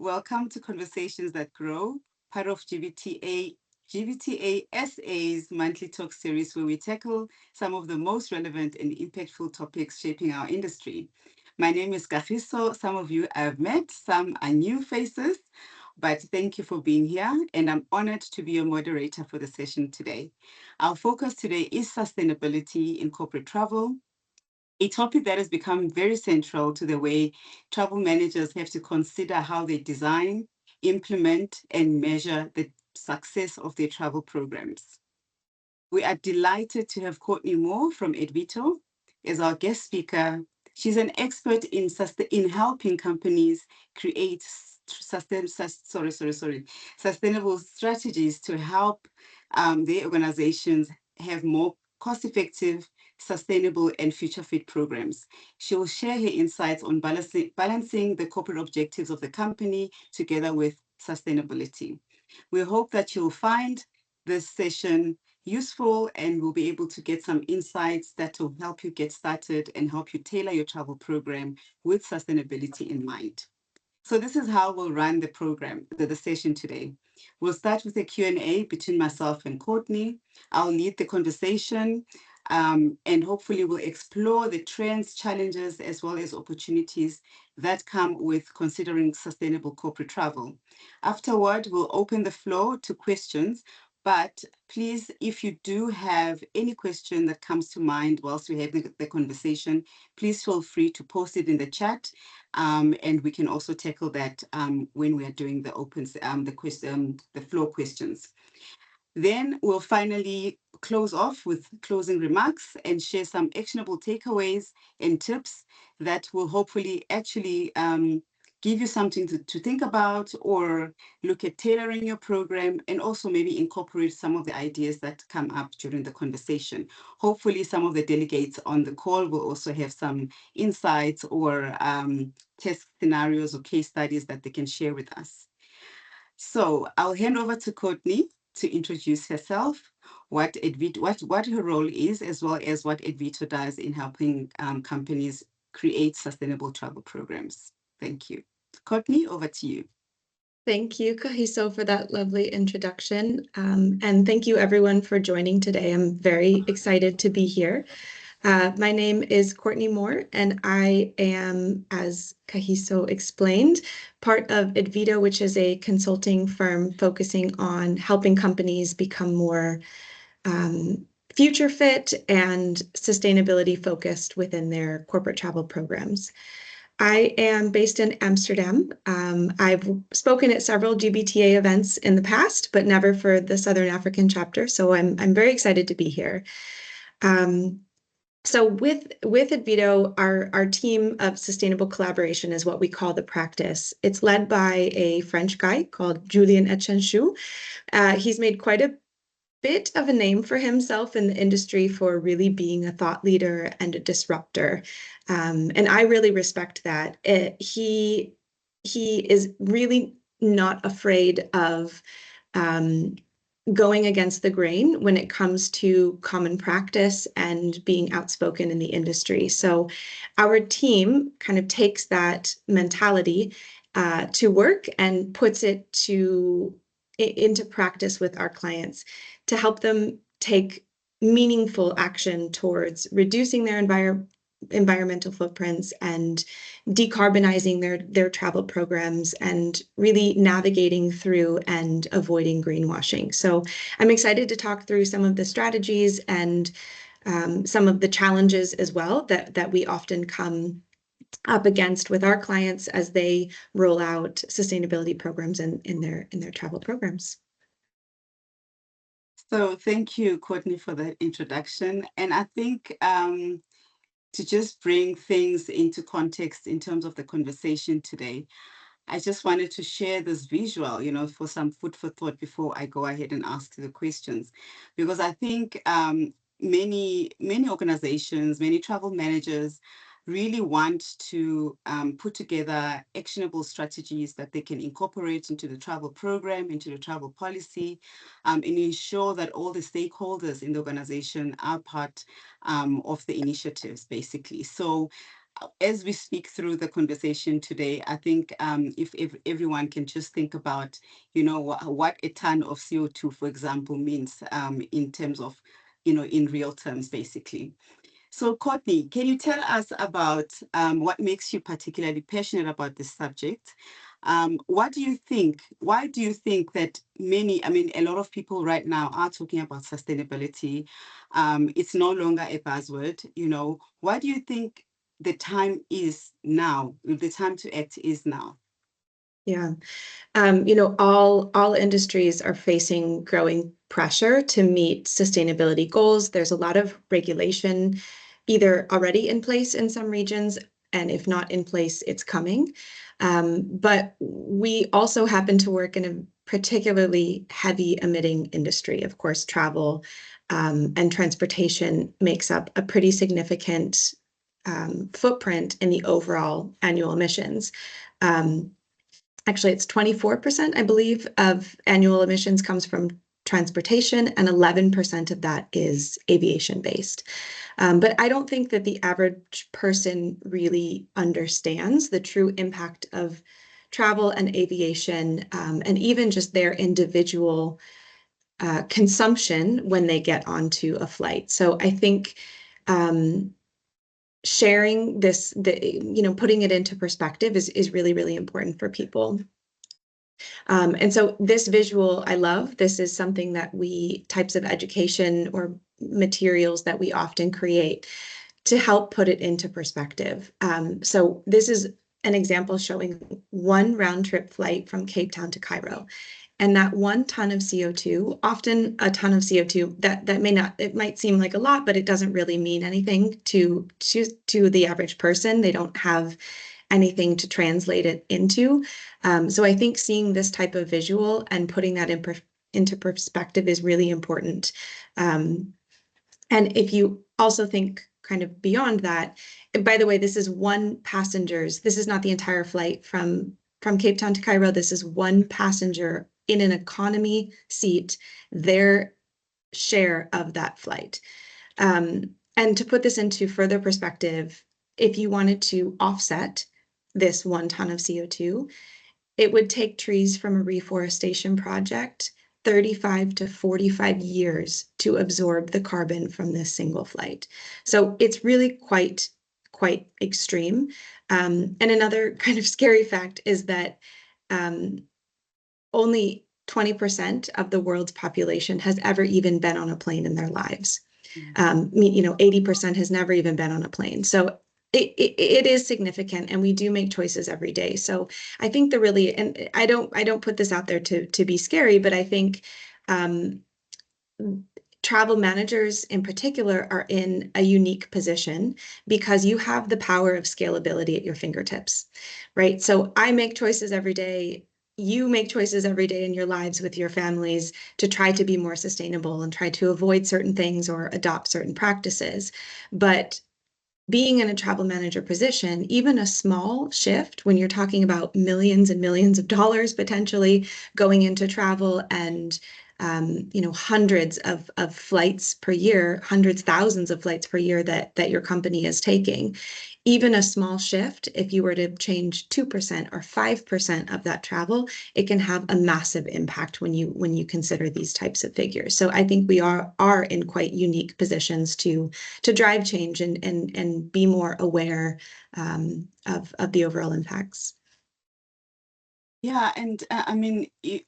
Welcome to Conversations That Grow, part of GBTA SA's monthly talk series where we tackle some of the most relevant and impactful topics shaping our industry. My name is Kagiso. Some of you I've met, some are new faces, but thank you for being here, and I'm honored to be your moderator for the session today. Our focus today is sustainability in corporate travel, a topic that has become very central to the way travel managers have to consider how they design, implement, and measure the success of their travel programs. We are delighted to have Courtney Moore from Advito as our guest speaker. She's an expert in helping companies create sustainable strategies to help their organizations have more cost-effective, sustainable, and future-fit programs. She will share her insights on balancing the corporate objectives of the company together with sustainability. We hope that you'll find this session useful and we'll be able to get some insights that will help you get started and help you tailor your travel program with sustainability in mind. So this is how we'll run the program, the session today. We'll start with a Q&A between myself and Courtney. I'll lead the conversation and hopefully we'll explore the trends, challenges, as well as opportunities that come with considering sustainable corporate travel. Afterward, we'll open the floor to questions. But please, if you do have any question that comes to mind whilst we're having the conversation, please feel free to post it in the chat. And we can also tackle that when we are doing the floor questions. Then we'll finally close off with closing remarks and share some actionable takeaways and tips that will hopefully actually give you something to think about or look at tailoring your program and also maybe incorporate some of the ideas that come up during the conversation. Hopefully some of the delegates on the call will also have some insights or test scenarios or case studies that they can share with us. So I'll hand over to Courtney to introduce herself, what her role is, as well as what Advito does in helping companies create sustainable travel programs. Thank you. Courtney, over to you. Thank you, Kagiso, for that lovely introduction. And thank you, everyone, for joining today. I'm very excited to be here. My name is Courtney Moore, and I am, as Kagiso explained, part of Advito, which is a consulting firm focusing on helping companies become more future fit and sustainability focused within their corporate travel programs. I am based in Amsterdam. I've spoken at several GBTA events in the past, but never for the Southern African chapter. So I'm very excited to be here. So with Advito, our team of sustainable collaboration is what we call the practice. It's led by a French guy called Julien Echenchou. He's made quite a bit of a name for himself in the industry for really being a thought leader and a disruptor. And I really respect that. He is really not afraid of going against the grain when it comes to common practice and being outspoken in the industry. So our team kind of takes that mentality to work and puts it into practice with our clients to help them take meaningful action towards reducing their environmental footprints and decarbonizing their travel programs and really navigating through and avoiding greenwashing. So I'm excited to talk through some of the strategies and some of the challenges as well that we often come up against with our clients as they roll out sustainability programs in their travel programs. So thank you, Courtney, for that introduction. And I think to just bring things into context in terms of the conversation today, I just wanted to share this visual, for some food for thought before I go ahead and ask the questions, because I think many organizations, many travel managers really want to put together actionable strategies that they can incorporate into the travel program, into the travel policy, and ensure that all the stakeholders in the organization are part of the initiatives, basically. So as we speak through the conversation today, I think if everyone can just think about, what a ton of CO2, for example, means in terms of, in real terms, basically. So, Courtney, can you tell us about what makes you particularly passionate about this subject? What do you think? Why do you think that a lot of people right now are talking about sustainability? It's no longer a buzzword, Why do you think the time is now? The time to act is now? Yeah. All industries are facing growing pressure to meet sustainability goals. There's a lot of regulation either already in place in some regions, and if not in place, it's coming. But we also happen to work in a particularly heavy emitting industry. Of course, travel and transportation makes up a pretty significant footprint in the overall annual emissions. Um, Actually, it's 24%, I believe, of annual emissions comes from transportation, and 11% of that is aviation based. But I don't think that the average person really understands the true impact of travel and aviation, and even just their individual consumption when they get onto a flight. So I think sharing this, putting it into perspective is really, really important for people. And so this visual I love. This is something that types of education or materials that we often create to help put it into perspective. So this is an example showing one round trip flight from Cape Town to Cairo. And that 1 ton of CO2, often a ton of CO2, that it might seem like a lot, but it doesn't really mean anything to the average person. They don't have anything to translate it into. So I think seeing this type of visual and putting that into perspective is really important. And if you also think kind of beyond that, by the way, this is this is not the entire flight from Cape Town to Cairo. This is one passenger in an economy seat, their share of that flight. And to put this into further perspective, if you wanted to offset this 1 ton of CO2, it would take trees from a reforestation project 35 to 45 years to absorb the carbon from this single flight. So it's really quite extreme. And another kind of scary fact is that only 20% of the world's population has ever even been on a plane in their lives. 80% has never even been on a plane. So it is significant, and we do make choices every day. So I think and I don't put this out there to be scary, but I think travel managers in particular are in a unique position because you have the power of scalability at your fingertips, right? So I make choices every day. You make choices every day in your lives with your families to try to be more sustainable and try to avoid certain things or adopt certain practices. But being in a travel manager position, even a small shift when you're talking about millions and millions of dollars potentially going into travel and hundreds of flights per year, hundreds, thousands of flights per year that your company is taking. Even a small shift, if you were to change 2% or 5% of that travel, it can have a massive impact when you consider these types of figures. So I think we are in quite unique positions to drive change and be more aware of the overall impacts. Yeah, and I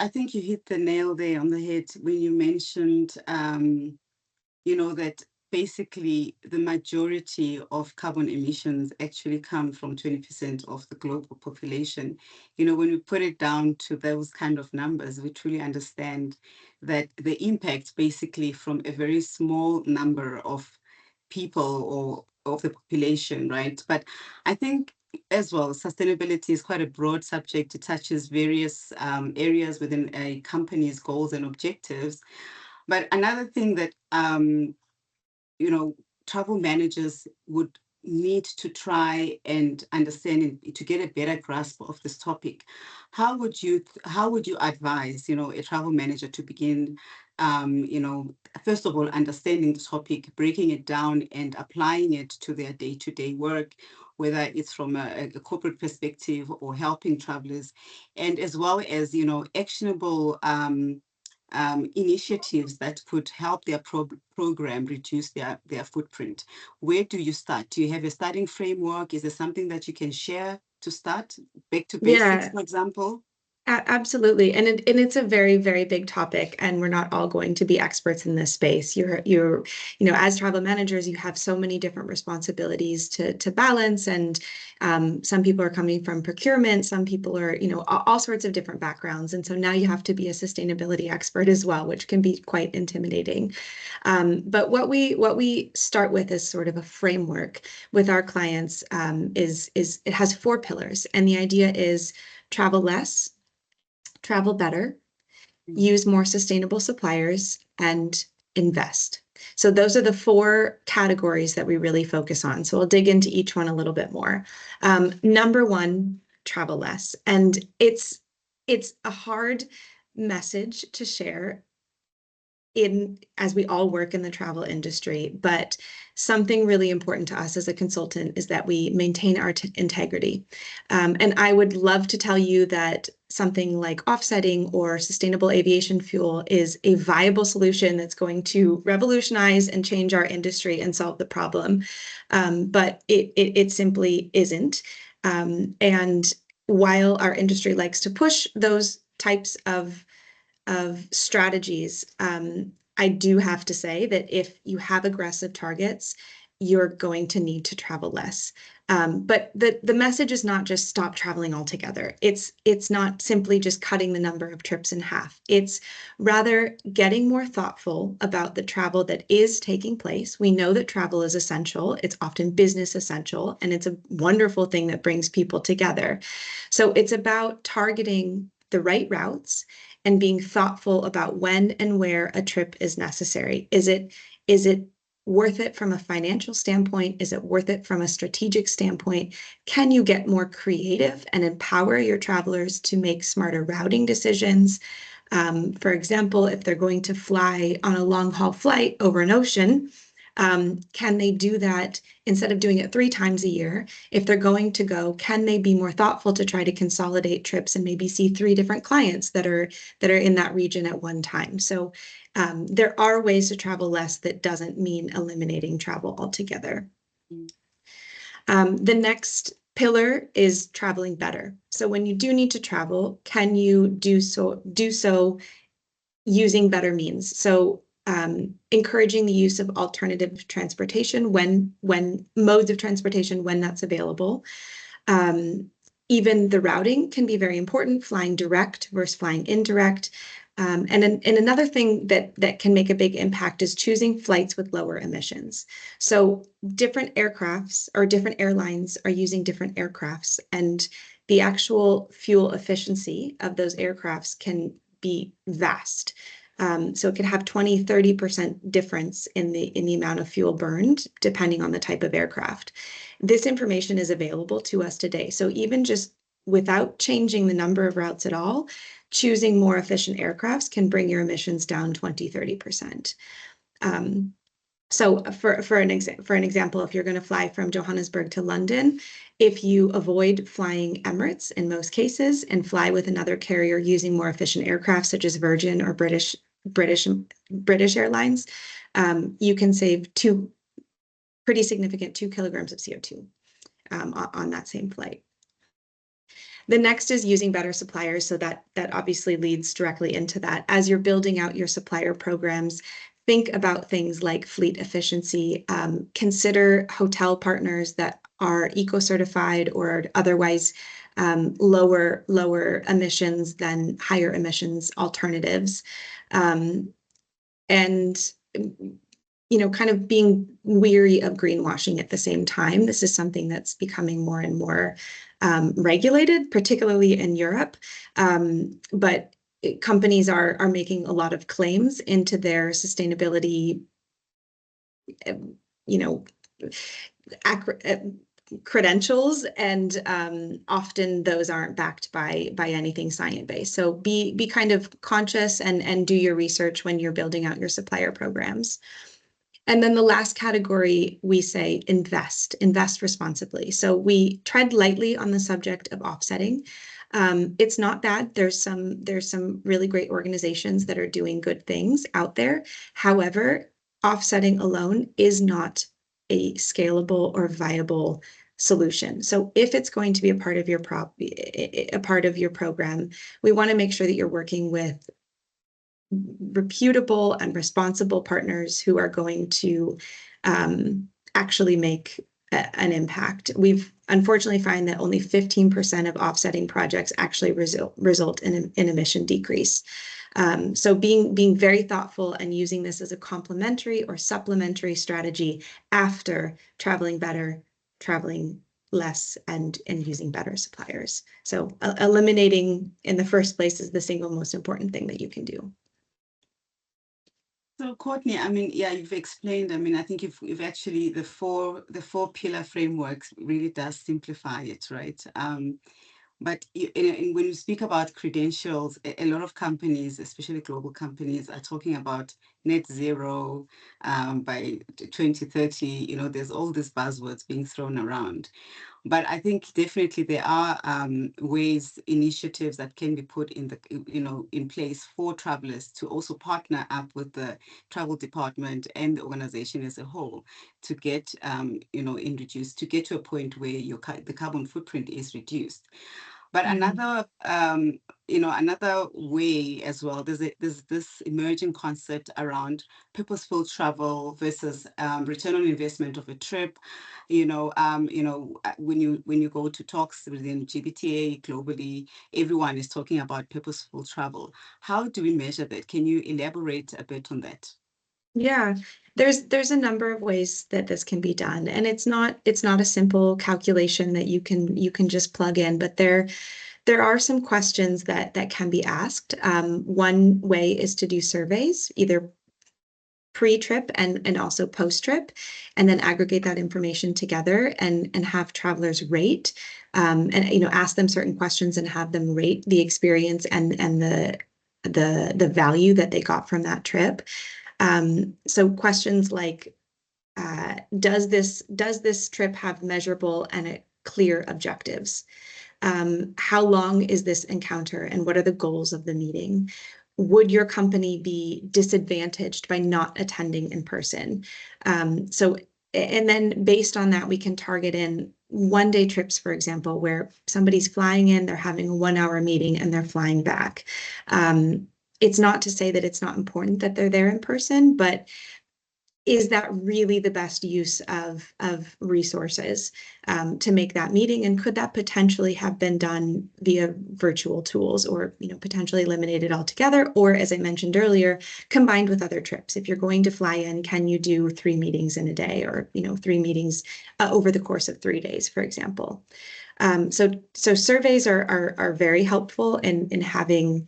think you hit the nail there on the head when you mentioned, that basically the majority of carbon emissions actually come from 20% of the global population. When we put it down to those kind of numbers, we truly understand that the impact basically from a very small number of people or of the population, right? But I think as well, sustainability is quite a broad subject. It touches various areas within a company's goals and objectives. But another thing that travel managers would need to try and understand and to get a better grasp of this topic. How would you advise, a travel manager to begin, first of all, understanding the topic, breaking it down and applying it to their day-to-day work? whether it's from a corporate perspective or helping travelers, and as well as, actionable initiatives that could help their program reduce their footprint. Where do you start? Do you have a starting framework? Is there something that you can share to start? Back to basics, Yeah. for example? Absolutely. And it's a very, very big topic, and we're not all going to be experts in this space. As travel managers, you have so many different responsibilities to balance. And some people are coming from procurement, some people are, all sorts of different backgrounds. And so now you have to be a sustainability expert as well, which can be quite intimidating. But what we start with is sort of a framework with our clients, is it has 4 pillars. And the idea is travel less, travel better, use more sustainable suppliers, and invest. So those are the 4 categories that we really focus on. So I'll dig into each one a little bit more. Number one, travel less. And it's a hard message to share as we all work in the travel industry, but something really important to us as a consultant is that we maintain our integrity. And I would love to tell you that something like offsetting or sustainable aviation fuel is a viable solution that's going to revolutionize and change our industry and solve the problem. But it simply isn't. And while our industry likes to push those types of strategies, I do have to say that if you have aggressive targets, you're going to need to travel less. But the message is not just stop traveling altogether. It's not simply just cutting the number of trips in half. It's rather getting more thoughtful about the travel that is taking place. We know that travel is essential. It's often business essential, and it's a wonderful thing that brings people together. So it's about targeting the right routes and being thoughtful about when and where a trip is necessary. Is it worth it from a financial standpoint? Is it worth it from a strategic standpoint? Can you get more creative and empower your travelers to make smarter routing decisions? For example, if they're going to fly on a long haul flight over an ocean, can they do that instead of doing it 3 times a year? If they're going to go, can they be more thoughtful to try to consolidate trips and maybe see 3 different clients that are in that region at one time? So there are ways to travel less that doesn't mean eliminating travel altogether. The next pillar is traveling better. So when you do need to travel, can you do so using better means? So encouraging the use of alternative transportation when modes of transportation when that's available. Even the routing can be very important, flying direct versus flying indirect. And another thing that can make a big impact is choosing flights with lower emissions. So different aircrafts or different airlines are using different aircrafts, and the actual fuel efficiency of those aircrafts can be vast. So it could have 20-30% difference in the amount of fuel burned, depending on the type of aircraft. This information is available to us today. So even just without changing the number of routes at all, choosing more efficient aircrafts can bring your emissions down 20-30%. So for an example, if you're going to fly from Johannesburg to London, if you avoid flying Emirates in most cases and fly with another carrier using more efficient aircraft such as Virgin or British Airlines, you can save pretty significant 2 kilograms of CO2 on that same flight. The next is using better suppliers. So that obviously leads directly into that. As you're building out your supplier programs, think about things like fleet efficiency. Consider hotel partners that are eco-certified or otherwise lower emissions than higher emissions alternatives. And kind of being weary of greenwashing at the same time. This is something that's becoming more and more regulated, particularly in Europe. But companies are making a lot of claims into their sustainability, credentials, and often those aren't backed by anything science-based. So be kind of conscious and do your research when you're building out your supplier programs. And then the last category, we say invest responsibly. So we tread lightly on the subject of offsetting. It's not bad. There's some really great organizations that are doing good things out there. However, offsetting alone is not a scalable or viable solution. So if it's going to be a part of your program, we want to make sure that you're working with reputable and responsible partners who are going to actually make an impact. We've unfortunately find that only 15% of offsetting projects actually result in an emission decrease. So being very thoughtful and using this as a complementary or supplementary strategy after traveling better, traveling less, and using better suppliers. So eliminating in the first place is the single most important thing that you can do. So Courtney, I mean, yeah, you've explained. I mean, I think you've actually the four pillar frameworks really does simplify it, right? But when you speak about credentials, a lot of companies, especially global companies, are talking about net zero by 2030. You know, there's all these buzzwords being thrown around. But I think definitely there are ways, initiatives that can be put in place for travelers to also partner up with the travel department and the organization as a whole to get, to get to a point where the carbon footprint is reduced. But another way as well, there's this emerging concept around purposeful travel versus return on investment of a trip. When you go to talks within GBTA globally, everyone is talking about purposeful travel. How do we measure that? Can you elaborate a bit on that? Yeah, there's a number of ways that this can be done, and it's not a simple calculation that you can just plug in, but there are some questions that can be asked. One way is to do surveys, either pre-trip and also post-trip, and then aggregate that information together and have travelers rate, and ask them certain questions and have them rate the experience and the value that they got from that trip. So questions like, does this trip have measurable and clear objectives? How long is this encounter and what are the goals of the meeting? Would your company be disadvantaged by not attending in person? And then based on that, we can target in 1-day trips, for example, where somebody's flying in, they're having a 1-hour meeting and they're flying back. It's not to say that it's not important that they're there in person, but is that really the best use of resources to make that meeting? And could that potentially have been done via virtual tools, or potentially eliminated altogether? Or, as I mentioned earlier, combined with other trips. If you're going to fly in, can you do 3 meetings in a day, or 3 meetings over the course of 3 days, for example? So surveys are very helpful in having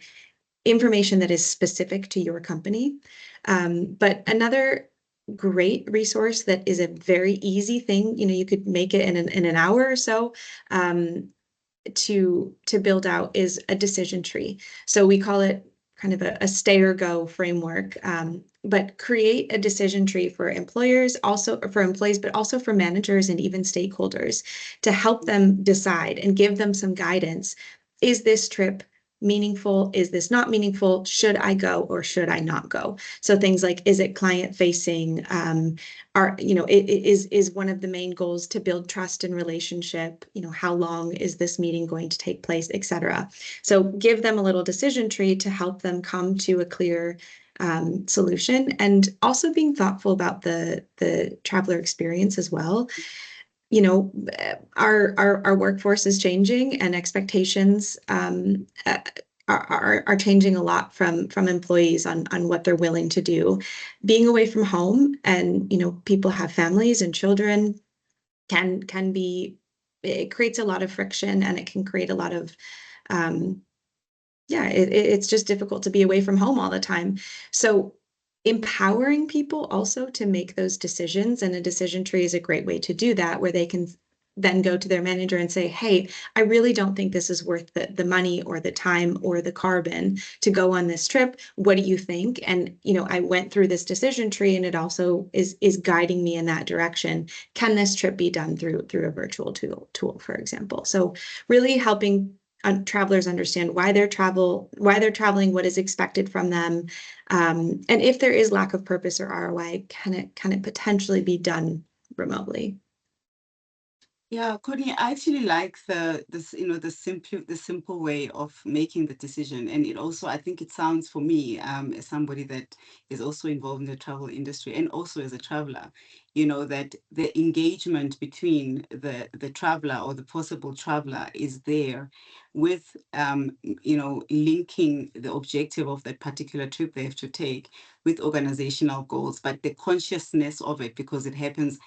information that is specific to your company. But another great resource that is a very easy thing, you could make it in an hour or so, to build out, is a decision tree. So we call it kind of a stay or go framework, but create a decision tree for employers, also for employees, but also for managers and even stakeholders, to help them decide and give them some guidance. Is this trip meaningful? Is this not meaningful? Should I go or should I not go? So things like, is it client facing? Is one of the main goals to build trust and relationship? How long is this meeting going to take place, etc. So give them a little decision tree to help them come to a clear solution, and also being thoughtful about the traveler experience as well. Our workforce is changing, and expectations are changing a lot from employees on what they're willing to do. Being away from home, and people have families and children, can be, it creates a lot of friction, and it can create a lot of it's just difficult to be away from home all the time. So empowering people also to make those decisions, and a decision tree is a great way to do that, where they can then go to their manager and say, hey, I really don't think this is worth the money or the time or the carbon to go on this trip. What do you think? And, I went through this decision tree, and it also is guiding me in that direction. Can this trip be done through a virtual tool, for example? So really helping travelers understand why they're traveling, what is expected from them, and if there is lack of purpose or ROI, can it potentially be done remotely? Yeah, Courtney, I actually like the simple way of making the decision. And it also, I think it sounds for me, as somebody that is also involved in the travel industry and also as a traveler, that the engagement between the traveler or the possible traveler is there with linking the objective of that particular trip they have to take with organizational goals, but the consciousness of it, because it happens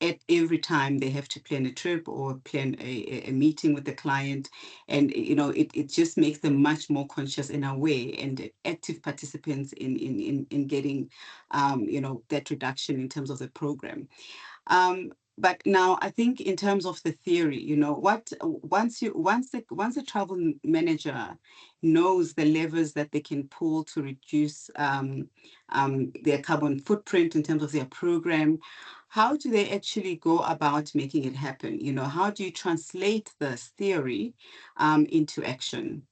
at every time they have to plan a trip or plan a meeting with the client. And it just makes them much more conscious in a way and active participants in getting that reduction in terms of the program. But now I think in terms of the theory, what once the travel manager knows the levers that they can pull to reduce their carbon footprint in terms of their program, how do they actually go about making it happen? How do you translate this theory into action?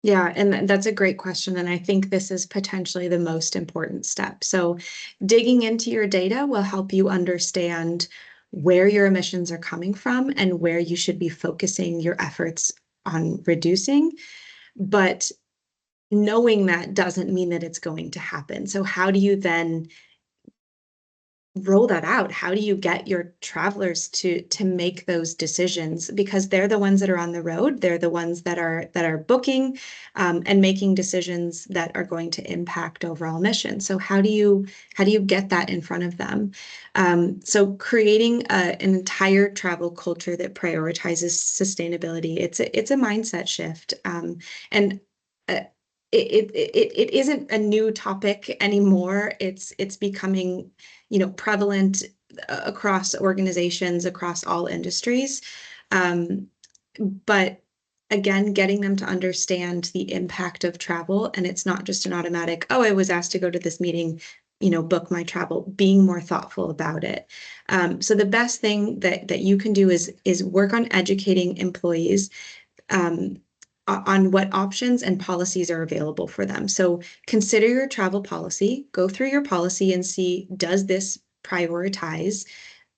Yeah, and that's a great question. And I think this is potentially the most important step. So, digging into your data will help you understand where your emissions are coming from and where you should be focusing your efforts on reducing. But knowing that doesn't mean that it's going to happen. So, how do you then roll that out? How do you get your travelers to make those decisions? Because they're the ones that are on the road. They're the ones that are booking and making decisions that are going to impact overall mission. So how do you get that in front of them? So creating an entire travel culture that prioritizes sustainability. It's a mindset shift, and uh, it isn't a new topic anymore. It's becoming prevalent across organizations, across all industries. Um, but again, getting them to understand the impact of travel, and it's not just an automatic, oh, I was asked to go to this meeting, book my travel, being more thoughtful about it. So the best thing that you can do is work on educating employees um, on what options and policies are available for them. So consider your travel policy, go through your policy and see, does this prioritize,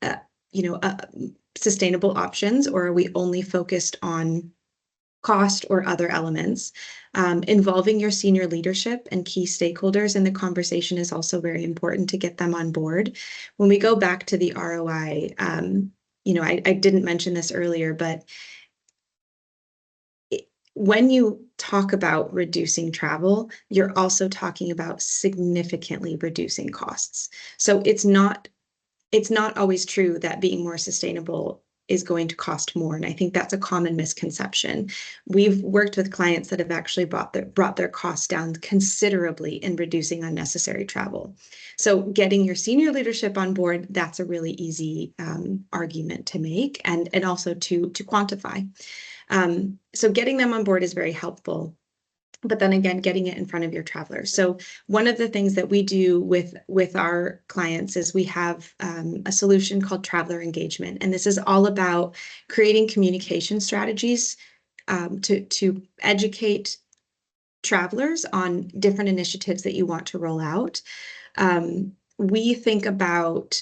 uh, you know, uh, sustainable options, or are we only focused on cost or other elements? Involving your senior leadership and key stakeholders in the conversation is also very important to get them on board. When we go back to the ROI, I didn't mention this earlier, but when you talk about reducing travel, you're also talking about significantly reducing costs. So it's not always true that being more sustainable is going to cost more. And I think that's a common misconception. We've worked with clients that have actually brought their costs down considerably in reducing unnecessary travel. So getting your senior leadership on board, that's a really easy argument to make and also to quantify. So getting them on board is very helpful. But then again, getting it in front of your travelers. So one of the things that we do with our clients is we have a solution called traveler engagement, and this is all about creating communication strategies to educate travelers on different initiatives that you want to roll out. We think about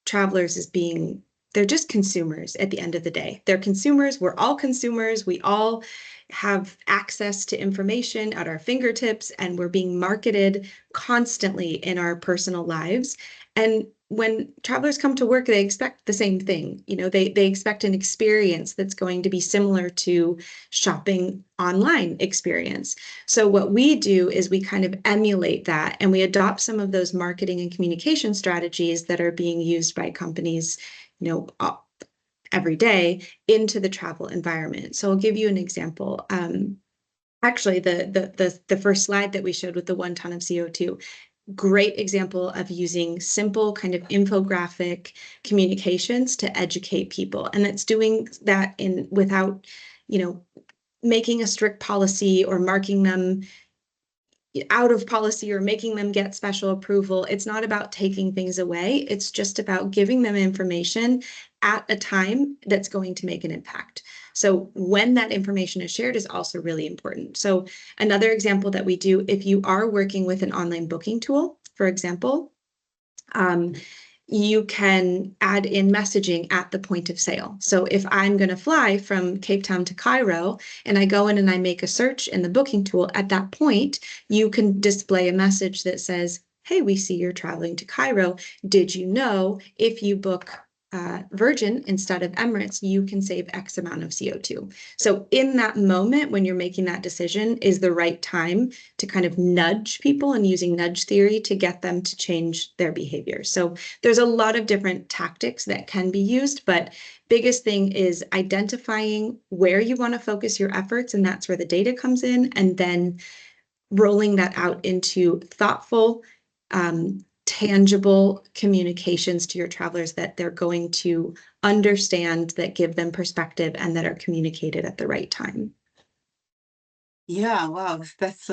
travelers as being, they're just consumers at the end of the day. They're consumers. We're all consumers. We all have access to information at our fingertips, and we're being marketed constantly in our personal lives. And when travelers come to work, they expect the same thing. They expect an experience that's going to be similar to shopping online experience. So what we do is we kind of emulate that, and we adopt some of those marketing and communication strategies that are being used by companies, every day into the travel environment. So I'll give you an example. Actually, the first slide that we showed with the 1 ton of CO2, great example of using simple kind of infographic communications to educate people. And it's doing that without, making a strict policy or marking them out of policy or making them get special approval. It's not about taking things away. It's just about giving them information at a time that's going to make an impact. So when that information is shared is also really important. So another example that we do, if you are working with an online booking tool, for example, you can add in messaging at the point of sale. So if I'm going to fly from Cape Town to Cairo and I go in and I make a search in the booking tool, at that point, you can display a message that says, hey, we see you're traveling to Cairo. Did you know if you book Virgin instead of Emirates, you can save X amount of CO2. So in that moment, when you're making that decision, is the right time to kind of nudge people and using nudge theory to get them to change their behavior. So there's a lot of different tactics that can be used, but biggest thing is identifying where you want to focus your efforts, and that's where the data comes in, and then rolling that out into thoughtful, tangible communications to your travelers that they're going to understand, that give them perspective, and that are communicated at the right time. Yeah, wow, that's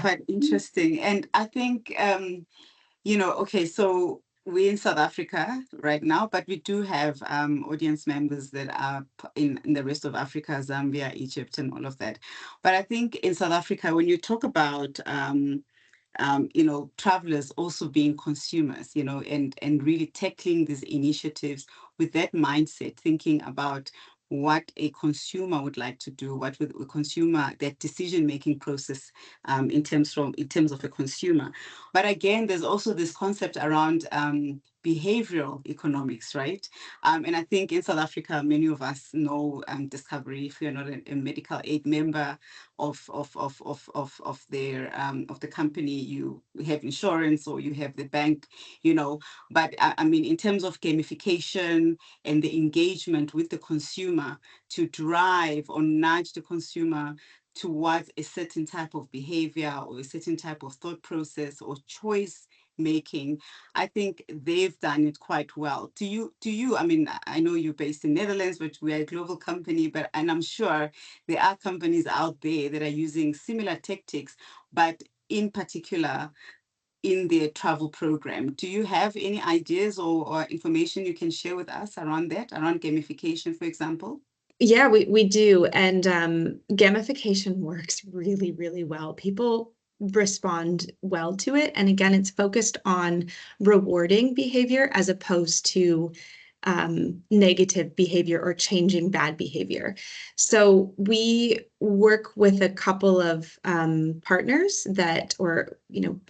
quite interesting. And I think, okay, so we're in South Africa right now, but we do have audience members that are in the rest of Africa, Zambia, Egypt, and all of that. But I think in South Africa, when you talk about travelers also being consumers, and really tackling these initiatives with that mindset, thinking about what a consumer would like to do, what would a consumer, that decision-making process in terms of a consumer. But again, there's also this concept around behavioral economics, right? And I think in South Africa, many of us know Discovery. If you're not a medical aid member of the company, you have insurance or you have the bank, But I mean, in terms of gamification and the engagement with the consumer to drive or nudge the consumer towards a certain type of behavior or a certain type of thought process or choice making, I think they've done it quite well. I mean, I know you're based in Netherlands, but we're a global company, and I'm sure there are companies out there that are using similar tactics, but in particular in their travel program. Do you have any ideas or information you can share with us around that, around gamification, for example? Yeah, we do. And gamification works really, really well. People respond well to it. And again, it's focused on rewarding behavior as opposed to negative behavior or changing bad behavior. So we work with a couple of partners or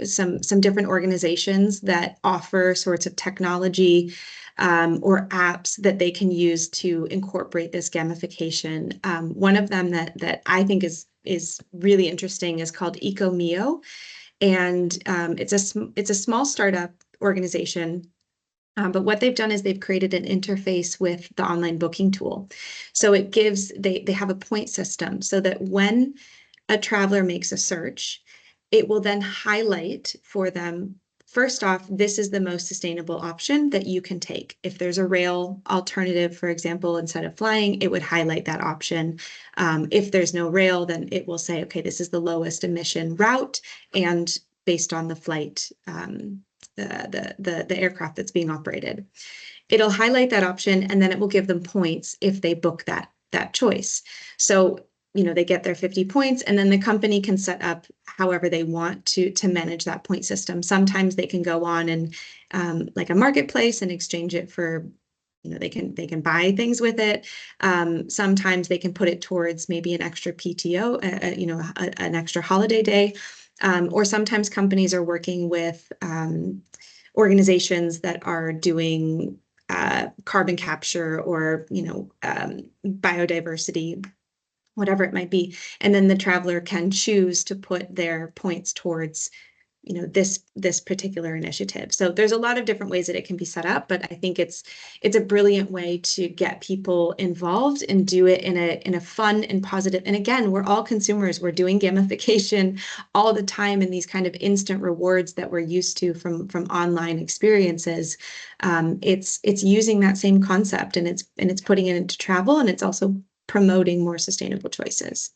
some different organizations that offer sorts of technology or apps that they can use to incorporate this gamification. One of them that I think is really interesting is called EcoMio, and it's a small startup organization. But what they've done is they've created an interface with the online booking tool. So they have a point system so that when a traveler makes a search, it will then highlight for them, first off, this is the most sustainable option that you can take. If there's a rail alternative, for example, instead of flying, it would highlight that option. If there's no rail, then it will say, okay, this is the lowest emission route, and based on the flight, the aircraft that's being operated. It'll highlight that option, and then it will give them points if they book that choice. So they get their 50 points, and then the company can set up however they want to manage that point system. Sometimes they can go on and like a marketplace and exchange it for, they can buy things with it. Sometimes they can put it towards maybe an extra PTO, an extra holiday day. Or sometimes companies are working with organizations that are doing carbon capture or biodiversity, whatever it might be. And then the traveler can choose to put their points towards this particular initiative. So there's a lot of different ways that it can be set up, but I think it's a brilliant way to get people involved and do it in a fun and positive. And again, we're all consumers. We're doing gamification all the time, and these kind of instant rewards that we're used to from online experiences. It's using that same concept, and it's putting it into travel, and it's also promoting more sustainable choices.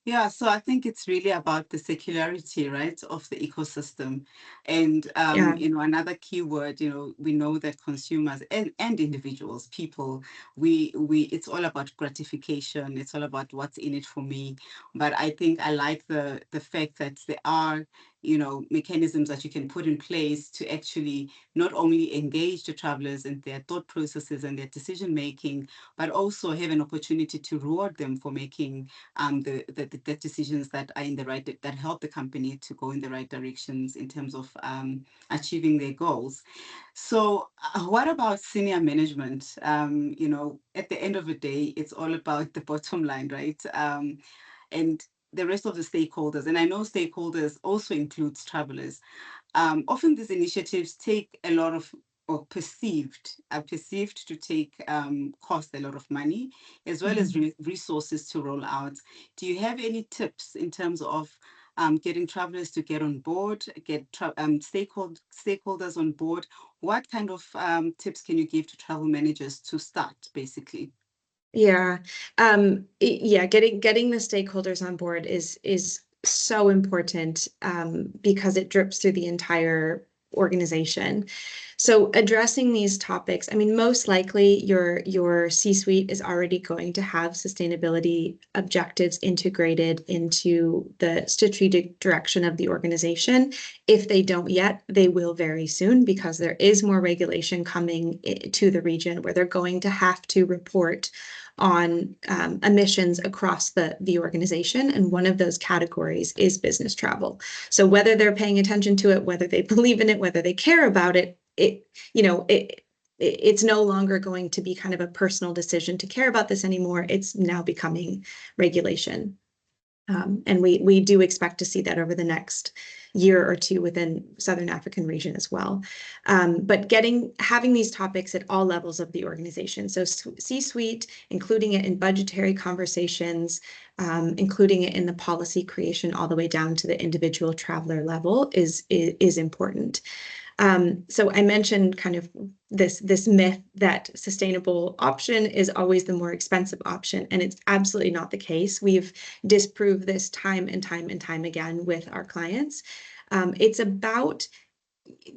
Yeah, so I think it's really about the circularity, right, of the ecosystem. And Yeah. another key word, we know that consumers and individuals, people, we it's all about gratification. It's all about what's in it for me. But I think I like the fact that there are, mechanisms that you can put in place to actually not only engage the travelers in their thought processes and their decision making, but also have an opportunity to reward them for making the decisions that are in the right, that help the company to go in the right directions in terms of achieving their goals. So what about senior management? At the end of the day, it's all about the bottom line, right? And the rest of the stakeholders, and I know stakeholders also includes travelers. Often these initiatives take a lot of, or are perceived to take, cost a lot of money, as well as Mhm. resources to roll out. Do you have any tips in terms of getting travelers to get on board, get stakeholders on board? What kind of tips can you give to travel managers to start, basically? Yeah. Yeah, getting the stakeholders on board is so important, because it drips through the entire organization. So addressing these topics, I mean, most likely your C-suite is already going to have sustainability objectives integrated into the strategic direction of the organization. If they don't yet, they will very soon, because there is more regulation coming to the region where they're going to have to report on emissions across the organization. And one of those categories is business travel. So whether they're paying attention to it, whether they believe in it, whether they care about it, it's no longer going to be kind of a personal decision to care about this anymore. It's now becoming regulation. And we do expect to see that over the next year or two within Southern African region as well. But having these topics at all levels of the organization, so C-suite, including it in budgetary conversations, including it in the policy creation, all the way down to the individual traveler level is important. So I mentioned kind of this myth that sustainable option is always the more expensive option, and it's absolutely not the case. We've disproved this time and time and time again with our clients. It's about,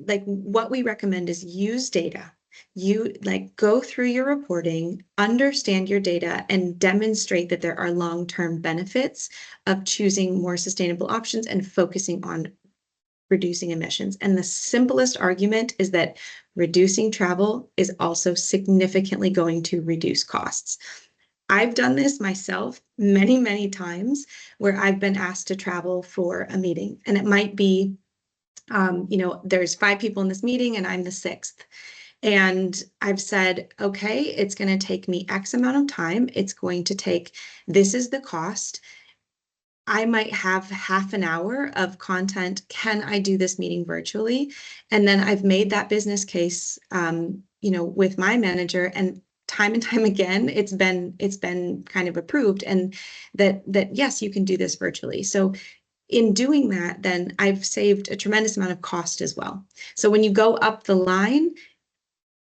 like, what we recommend is use data. You go through your reporting, understand your data, and demonstrate that there are long-term benefits of choosing more sustainable options and focusing on reducing emissions. And the simplest argument is that reducing travel is also significantly going to reduce costs. I've done this myself many, many times, where I've been asked to travel for a meeting, and it might be, there's 5 people in this meeting and I'm the 6th. And I've said, okay, it's going to take me X amount of time. This is the cost. I might have half an hour of content. Can I do this meeting virtually? And then I've made that business case, with my manager, and time again, it's been kind of approved, and that yes, you can do this virtually. So in doing that, then I've saved a tremendous amount of cost as well. So when you go up the line,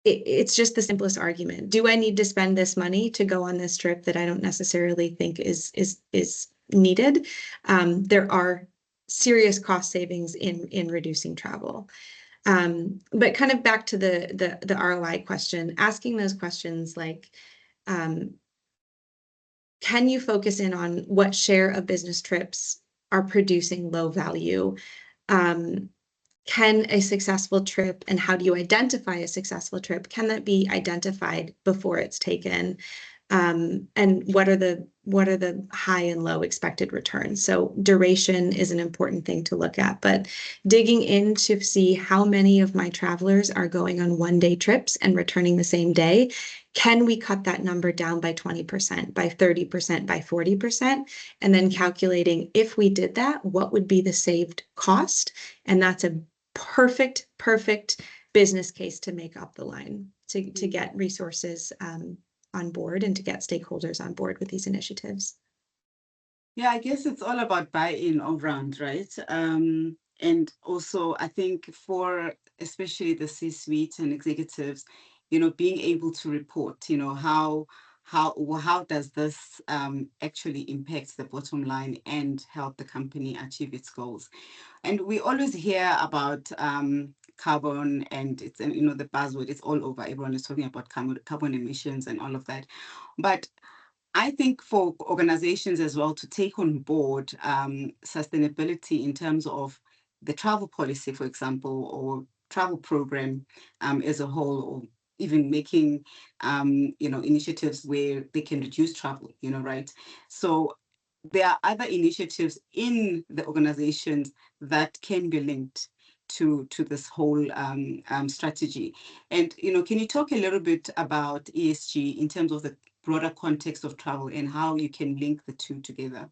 it's just the simplest argument. Do I need to spend this money to go on this trip that I don't necessarily think is needed? There are serious cost savings in reducing travel. But kind of back to the ROI question, asking those questions like, can you focus in on what share of business trips are producing low value? Can a successful trip, and how do you identify a successful trip? Can that be identified before it's taken? and what are the high and low expected returns. So duration is an important thing to look at, but digging in to see how many of my travelers are going on one-day trips and returning the same day. Can we cut that number down by 20%, by 30%, by 40%? And then calculating, if we did that, what would be the saved cost? And that's a perfect business case to make up the line to get resources on board and to get stakeholders on board with these initiatives. Yeah, I guess it's all about buy-in all round, right? And also, I think for especially the C-suite and executives, being able to report, how does this actually impact the bottom line and help the company achieve its goals? And we always hear about carbon, and it's the buzzword. It's all over. Everyone is talking about carbon emissions and all of that, but I think for organizations as well to take on board sustainability in terms of the travel policy, for example, or travel program as a whole, or even making initiatives where they can reduce travel, right? So there are other initiatives in the organizations that can be linked to this whole strategy. And can you talk a little bit about ESG in terms of the broader context of travel and how you can link the two together?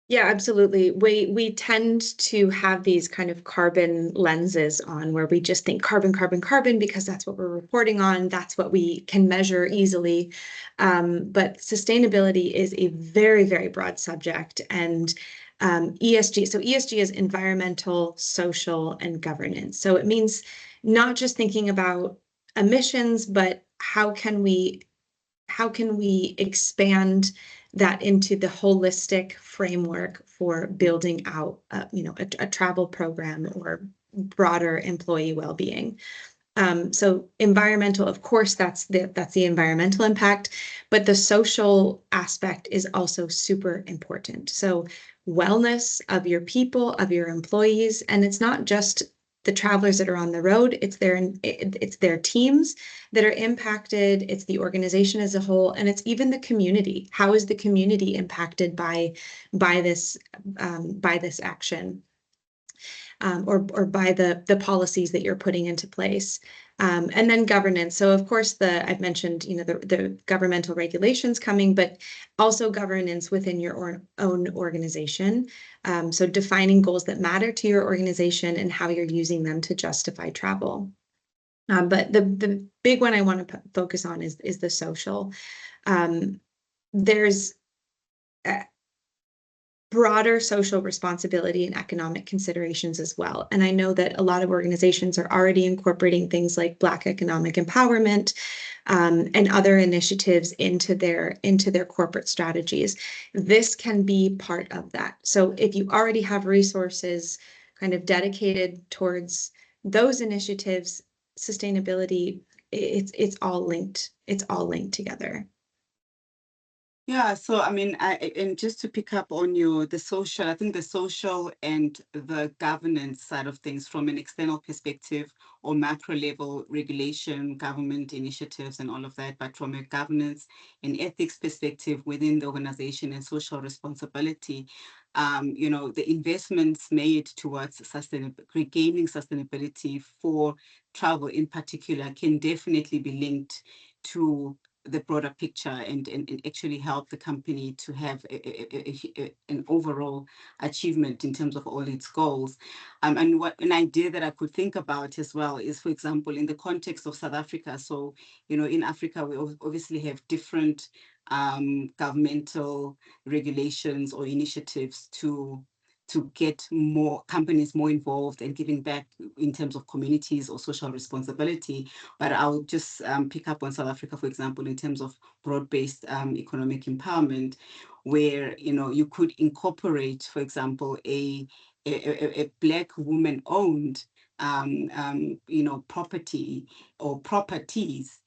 Yeah, absolutely. We tend to have these kind of carbon lenses on where we just think carbon, carbon, carbon, because that's what we're reporting on. That's what we can measure easily. But sustainability is a very, very broad subject. And ESG, so ESG is environmental, social, and governance. So it means not just thinking about emissions, but how can we expand that into the holistic framework for building out, a travel program or broader employee well-being. So environmental, of course, that's the environmental impact, but the social aspect is also super important. So wellness of your people, of your employees, and it's not just the travelers that are on the road, it's their teams that are impacted, it's the organization as a whole, and it's even the community. How is the community impacted by this action? Or by the policies that you're putting into place. And then governance. So of course, I've mentioned, the governmental regulations coming, but also governance within your own organization. So defining goals that matter to your organization and how you're using them to justify travel. But the big one I want to focus on is the social. There's broader social responsibility and economic considerations as well. And I know that a lot of organizations are already incorporating things like Black economic empowerment and other initiatives into their corporate strategies. This can be part of that. So if you already have resources kind of dedicated towards those initiatives, sustainability, it's all linked. It's all linked together. Yeah, so I mean, and just to pick up on the social, I think the social and the governance side of things from an external perspective or macro level regulation, government initiatives and all of that, but from a governance and ethics perspective within the organization and social responsibility, the investments made towards regaining sustainability for travel in particular can definitely be linked to the broader picture and actually help the company to have an overall achievement in terms of all its goals. And an idea that I could think about as well is, for example, in the context of South Africa. So, in Africa, we obviously have different governmental regulations or initiatives to get more companies more involved and giving back in terms of communities or social responsibility. But I'll just pick up on South Africa, for example, in terms of broad-based economic empowerment, where you could incorporate, for example, a Black woman-owned property or properties,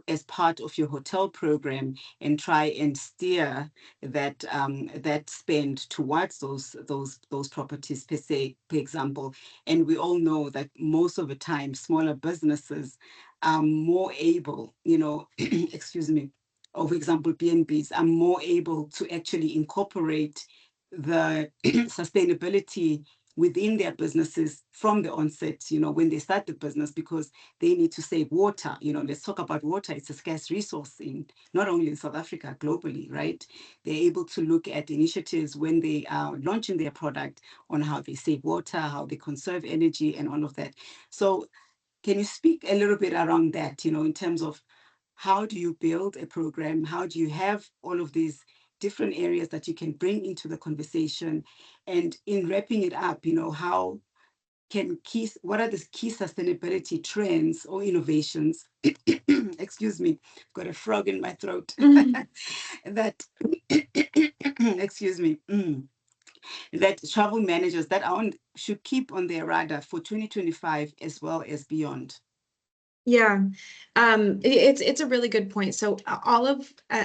as part of your hotel program, and try and steer that spend towards those properties per se, for example. And we all know that most of the time, smaller businesses are more able, excuse me, or for example, B&Bs are more able to actually incorporate the sustainability within their businesses from the onset, when they start the business, because they need to save water. Let's talk about water. It's a scarce resource in not only in South Africa, globally, right? They're able to look at initiatives when they are launching their product on how they save water, how they conserve energy, and all of that. So can you speak a little bit around that, in terms of how do you build a program? How do you have all of these different areas that you can bring into the conversation? And in wrapping it up, what are the key sustainability trends or innovations? Excuse me, got a frog in my throat. That, excuse me, that travel managers should keep on their radar for 2025 as well as beyond. Yeah, it's a really good point. So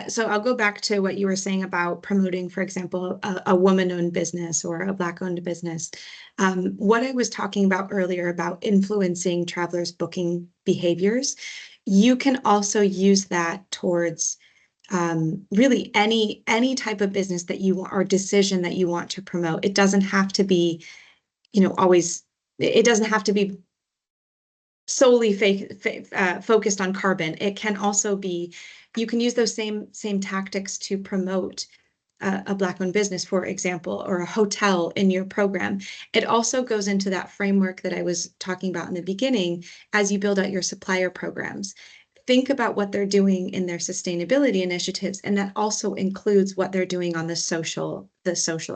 so I'll go back to what you were saying about promoting, for example, a woman-owned business or a Black-owned business. What I was talking about earlier about influencing travelers' booking behaviors, you can also use that towards really any type of business that you want or decision that you want to promote. It doesn't have to be, always. It doesn't have to be solely focused on carbon. It can also be, you can use those same tactics to promote a Black-owned business, for example, or a hotel in your program. It also goes into that framework that I was talking about in the beginning as you build out your supplier programs. Think about what they're doing in their sustainability initiatives, and that also includes what they're doing on the social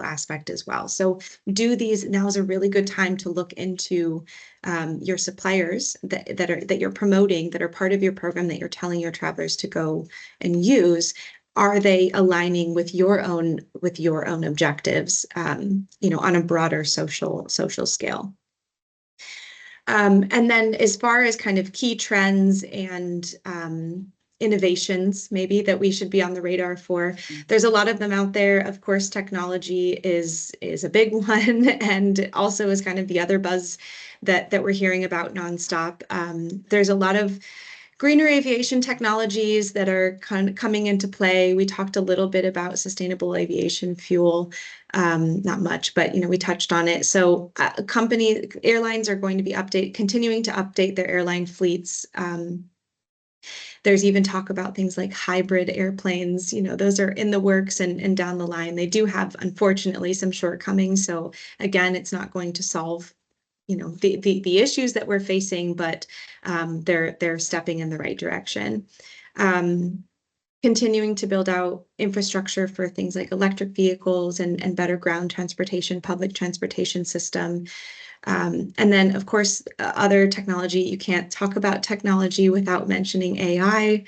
aspect as well. So now is a really good time to look into your suppliers that you're promoting, that are part of your program, that you're telling your travelers to go and use. Are they aligning with your own objectives, on a broader social scale? And then as far as kind of key trends and innovations maybe that we should be on the radar for, there's a lot of them out there. Of course, technology is a big one, and also is kind of the other buzz that we're hearing about nonstop. There's a lot of greener aviation technologies that are kind of coming into play. We talked a little bit about sustainable aviation fuel, not much, but we touched on it. So airlines are going to be continuing to update their airline fleets. There's even talk about things like hybrid airplanes. Those are in the works and down the line. They do have, unfortunately, some shortcomings. So again, it's not going to solve the issues that we're facing, but they're stepping in the right direction. Continuing to build out infrastructure for things like electric vehicles and better ground transportation, public transportation system. And then, of course, other technology. You can't talk about technology without mentioning AI.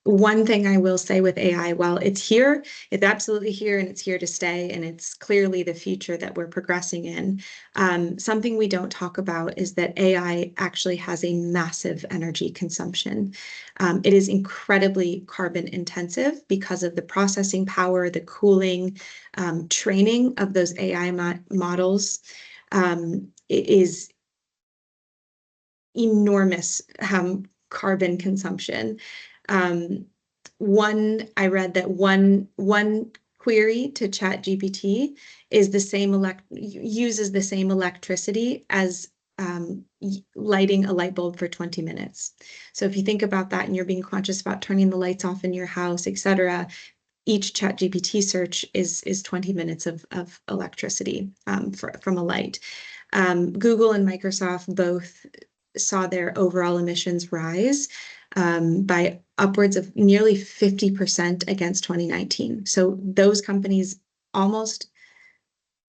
One thing I will say with AI, while it's here, it's absolutely here and it's here to stay, and it's clearly the future that we're progressing in. Something we don't talk about is that AI actually has a massive energy consumption. It is incredibly carbon intensive because of the processing power, the cooling, training of those AI models. It is enormous carbon consumption. I read that one query to ChatGPT uses the same electricity as lighting a light bulb for 20 minutes. So if you think about that and you're being conscious about turning the lights off in your house, etc., each ChatGPT search is 20 minutes of electricity from a light. Google and Microsoft both saw their overall emissions rise by upwards of nearly 50% against 2019. So those companies almost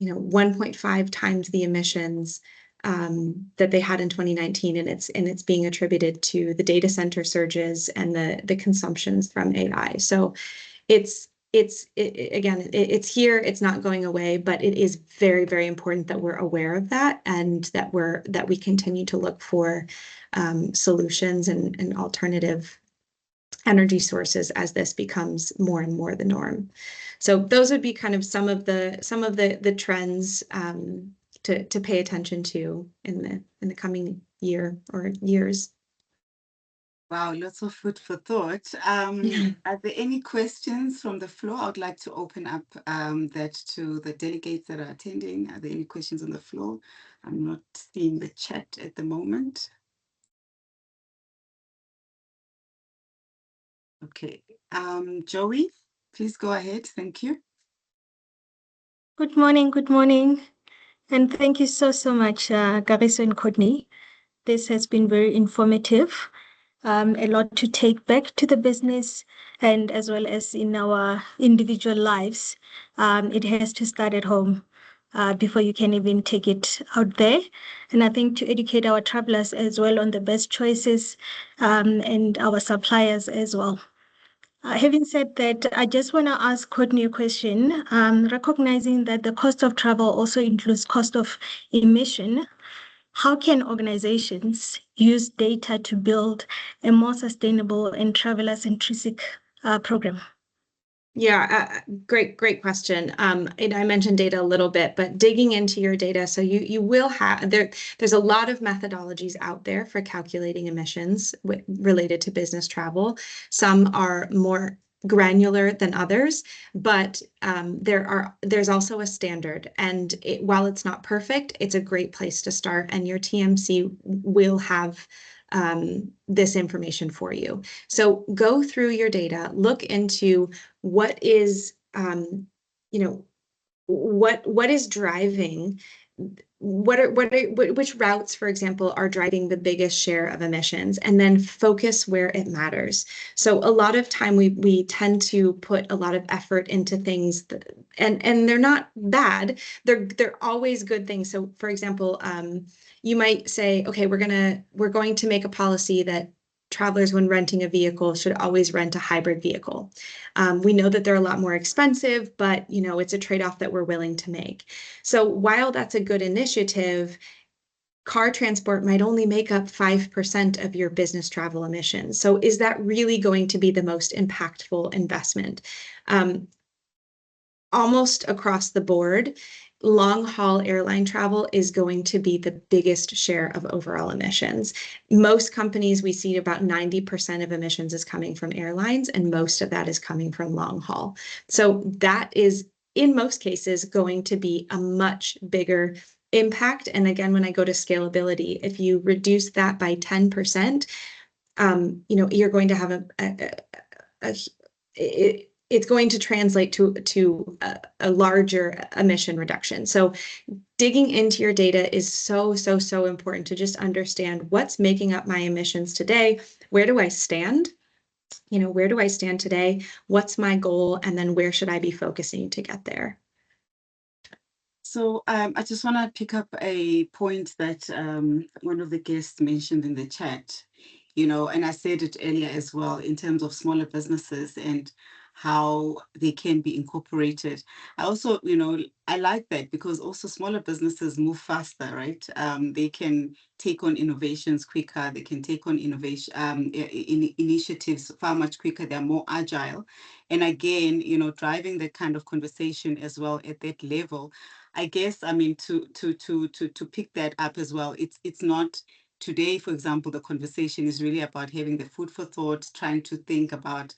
1.5 times the emissions that they had in 2019, and it's being attributed to the data center surges and the consumptions from AI. So it's here, it's not going away, but it is very, very important that we're aware of that, and that we continue to look for solutions and alternative energy sources as this becomes more and more the norm. So those would be kind of some of the trends to pay attention to in the coming year or years. Wow, lots of food for thought. Are there any questions from the floor? I would like to open up that to the delegates that are attending. Are there any questions on the floor? I'm not seeing the chat at the moment. Okay. Joey, please go ahead. Thank you. Good morning, and thank you so much, Gariso and Courtney. This has been very informative, a lot to take back to the business and as well as in our individual lives. It has to start at home before you can even take it out there. And I think to educate our travelers as well on the best choices and our suppliers as well. Having said that, I just want to ask Courtney a question. Recognizing that the cost of travel also includes cost of emission, how can organizations use data to build a more sustainable and traveler-centric program? Yeah, great question. And I mentioned data a little bit, but digging into your data, so you will have there's a lot of methodologies out there for calculating emissions related to business travel. Some are more granular than others, but there's also a standard, and while it's not perfect, it's a great place to start, and your TMC will have this information for you. So go through your data, look into what is, what is driving, which routes, for example, are driving the biggest share of emissions, and then focus where it matters. So a lot of time we tend to put a lot of effort into things that, and they're not bad. They're always good things. So for example, you might say, okay, we're going to make a policy that travelers, when renting a vehicle, should always rent a hybrid vehicle. We know that they're a lot more expensive, but it's a trade-off that we're willing to make. So while that's a good initiative, car transport might only make up 5% of your business travel emissions. So is that really going to be the most impactful investment? Almost across the board, long-haul airline travel is going to be the biggest share of overall emissions. Most companies, we see about 90% of emissions is coming from airlines, and most of that is coming from long haul. So that is, in most cases, going to be a much bigger impact. And again, when I go to scalability, if you reduce that by 10%, you're going to have it's going to translate to a larger emission reduction. So digging into your data is so important to just understand what's making up my emissions today. Where do I stand? Where do I stand today? What's my goal? And then where should I be focusing to get there? So I just want to pick up a point that one of the guests mentioned in the chat, and I said it earlier as well, in terms of smaller businesses and how they can be incorporated. I also, I like that because also smaller businesses move faster, right? They can take on innovations quicker. They can take on initiatives far much quicker. They're more agile. And again, driving that kind of conversation as well at that level. I guess, to pick that up as well, it's not today, for example, the conversation is really about having the food for thought, trying to think about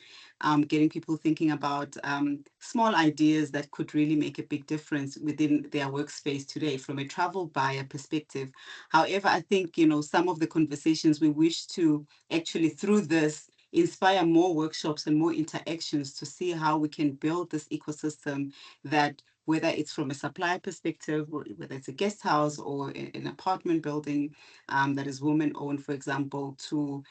getting people thinking about small ideas that could really make a big difference within their workspace today from a travel buyer perspective. However, I think, some of the conversations we wish to actually, through this, inspire more workshops and more interactions to see how we can build this ecosystem that, whether it's from a supplier perspective, or whether it's a guest house or an apartment building that is woman-owned, for example, to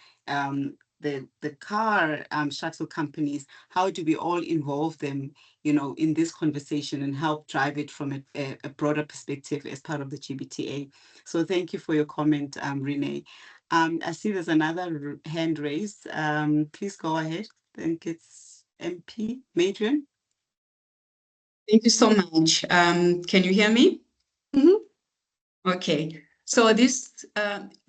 the car shuttle companies, how do we all involve them, in this conversation and help drive it from a broader perspective as part of the GBTA? So thank you for your comment, Renee. I see there's another hand raised. Please go ahead. I think it's MP Madrian. Thank you so much. Can you hear me? Mm-hmm. Okay. So this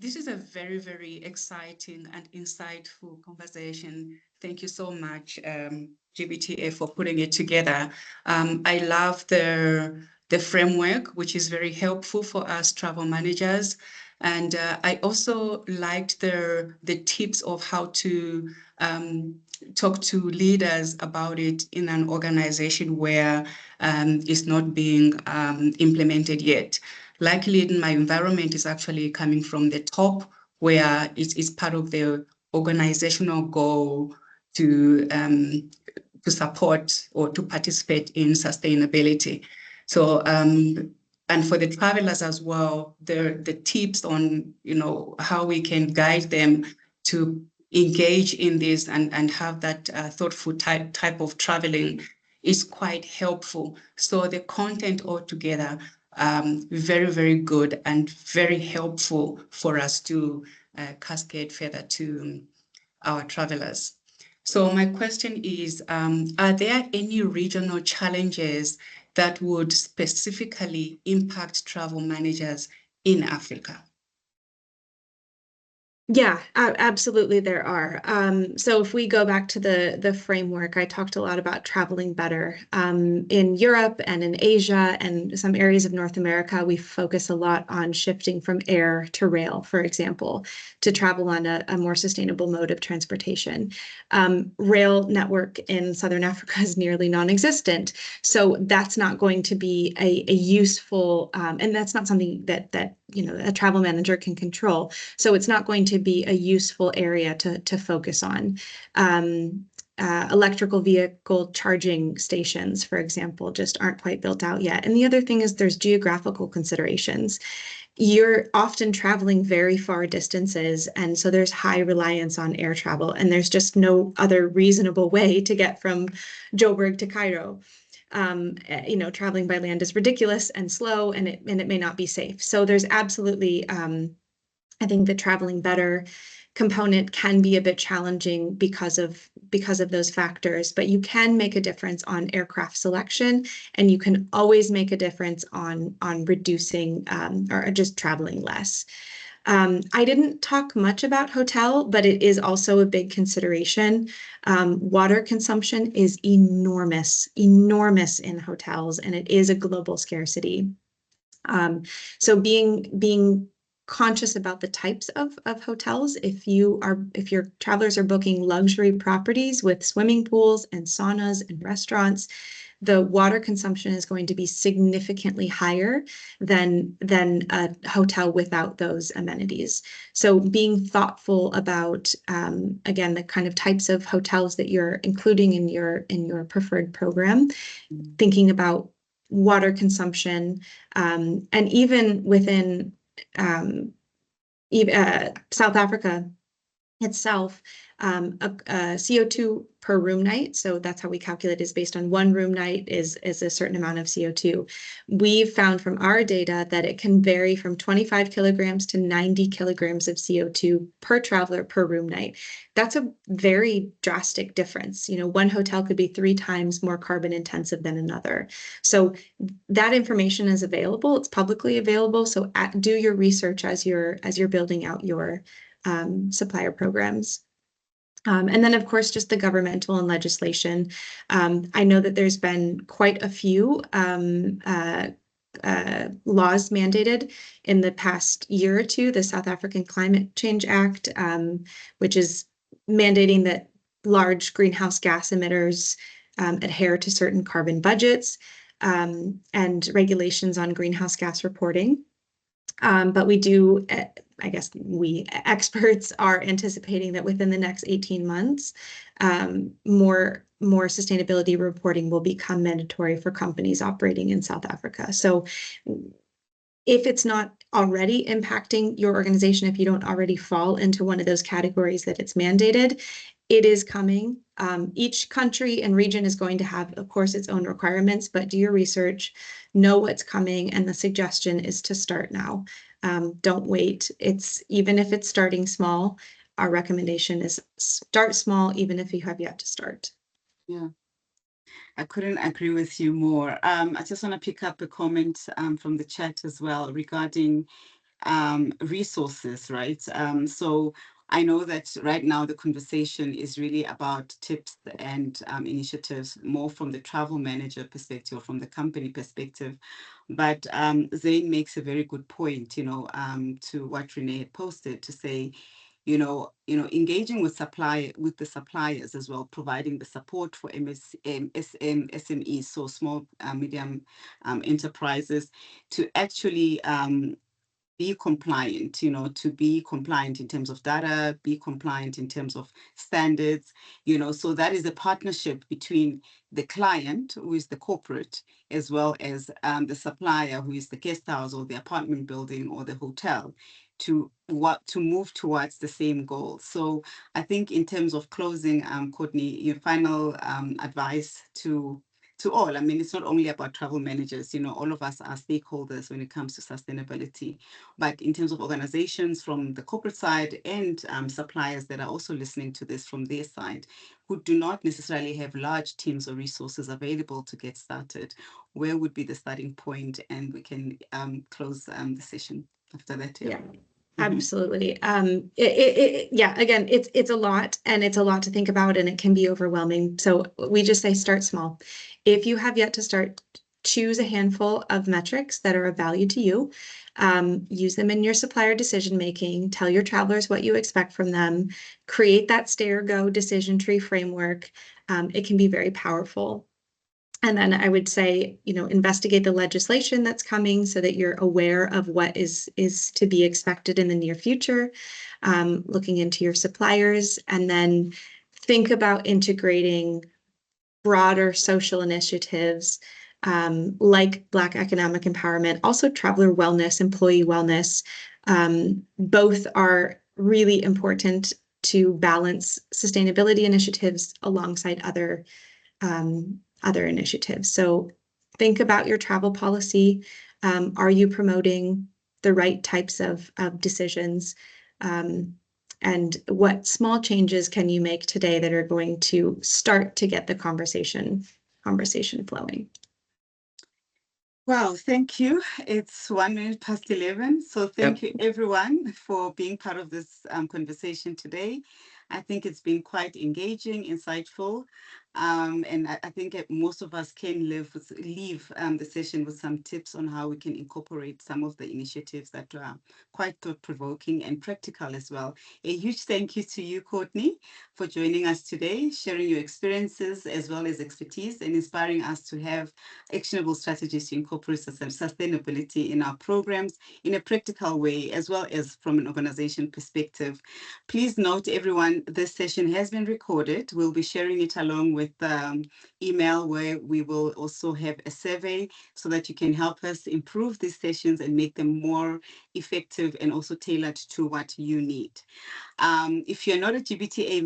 is a very, very exciting and insightful conversation. Thank you so much, GBTA, for putting it together. I love the framework, which is very helpful for us travel managers. And I also liked the tips of how to talk to leaders about it in an organization where it's not being implemented yet. Likely, my environment is actually coming from the top, where it is part of the organizational goal to support or to participate in sustainability. So, and for the travelers as well, the tips on, how we can guide them to engage in this and have that thoughtful type of traveling is quite helpful. So the content altogether, very, very good and very helpful for us to cascade further to our travelers. So my question is, are there any regional challenges that would specifically impact travel managers in Africa? Yeah, absolutely there are. So if we go back to the framework, I talked a lot about traveling better. In Europe and in Asia and some areas of North America, we focus a lot on shifting from air to rail, for example, to travel on a more sustainable mode of transportation. Rail network in Southern Africa is nearly non-existent. So that's not going to be a useful, and that's not something that a travel manager can control. So it's not going to be a useful area to focus on. Electrical vehicle charging stations, for example, just aren't quite built out yet. And the other thing is there's geographical considerations. You're often traveling very far distances, and so there's high reliance on air travel, and there's just no other reasonable way to get from Joburg to Cairo. Traveling by land is ridiculous and slow, and it may not be safe. So there's absolutely, I think the traveling better component can be a bit challenging because of those factors, but you can make a difference on aircraft selection, and you can always make a difference on reducing or just traveling less. I didn't talk much about hotel, but it is also a big consideration. Water consumption is enormous in hotels, and it is a global scarcity. So being conscious about the types of hotels. If your travelers are booking luxury properties with swimming pools and saunas and restaurants, the water consumption is going to be significantly higher than a hotel without those amenities. So being thoughtful about, again, the kind of types of hotels that you're including in your preferred program, thinking about water consumption, and even within South Africa itself, CO2 per room night. So that's how we calculate, is based on one room night is a certain amount of CO2. We've found from our data that it can vary from 25 kilograms to 90 kilograms of CO2 per traveler per room night. That's a very drastic difference. One hotel could be 3 times more carbon intensive than another. So that information is available. It's publicly available. So do your research as you're building out your supplier programs. And then, of course, just the governmental and legislation. I know that there's been quite a few laws mandated in the past year or two. The South African Climate Change Act, which is mandating that large greenhouse gas emitters adhere to certain carbon budgets and regulations on greenhouse gas reporting. But we do, I guess we experts are anticipating that within the next 18 months, more sustainability reporting will become mandatory for companies operating in South Africa. So if it's not already impacting your organization, if you don't already fall into one of those categories that it's mandated, it is coming. Each country and region is going to have, of course, its own requirements, but do your research, know what's coming, and the suggestion is to start now. Don't wait. Even if it's starting small, our recommendation is start small, even if you have yet to start. Yeah. I couldn't agree with you more. I just want to pick up a comment from the chat as well regarding resources, right? So I know that right now the conversation is really about tips and initiatives more from the travel manager perspective or from the company perspective. But Zane makes a very good point, to what Renee had posted to say, engaging with the suppliers as well, providing the support for SMEs, so small, medium enterprises, to actually be compliant, to be compliant in terms of data, be compliant in terms of standards, so that is a partnership between the client, who is the corporate, as well as the supplier, who is the guest house or the apartment building or the hotel, to move towards the same goal. So I think in terms of closing, Courtney, your final advice to all. I mean, it's not only about travel managers, all of us are stakeholders when it comes to sustainability. But in terms of organizations from the corporate side and suppliers that are also listening to this from their side, who do not necessarily have large teams or resources available to get started, where would be the starting point? And we can close the session after that. Yeah. Absolutely. Again, it's a lot, and it's a lot to think about, and it can be overwhelming. So we just say start small. If you have yet to start, choose a handful of metrics that are of value to you. Use them in your supplier decision making. Tell your travelers what you expect from them. Create that stay or go decision tree framework. It can be very powerful. And then I would say, investigate the legislation that's coming so that you're aware of what is to be expected in the near future, looking into your suppliers, and then think about integrating broader social initiatives like Black economic empowerment, also traveler wellness, employee wellness. Both are really important to balance sustainability initiatives alongside other initiatives. So think about your travel policy. Are you promoting the right types of decisions? And what small changes can you make today that are going to start to get the conversation flowing? Wow, thank you. It's 11:01. So thank you everyone for being part of this conversation today. I think it's been quite engaging, insightful. And I think most of us can leave the session with some tips on how we can incorporate some of the initiatives that are quite thought-provoking and practical as well. A huge thank you to you, Courtney, for joining us today, sharing your experiences as well as expertise, and inspiring us to have actionable strategies to incorporate sustainability in our programs in a practical way, as well as from an organization perspective. Please note, everyone, this session has been recorded. We'll be sharing it along with email, where we will also have a survey so that you can help us improve these sessions and make them more effective and also tailored to what you need. If you're not a GBTA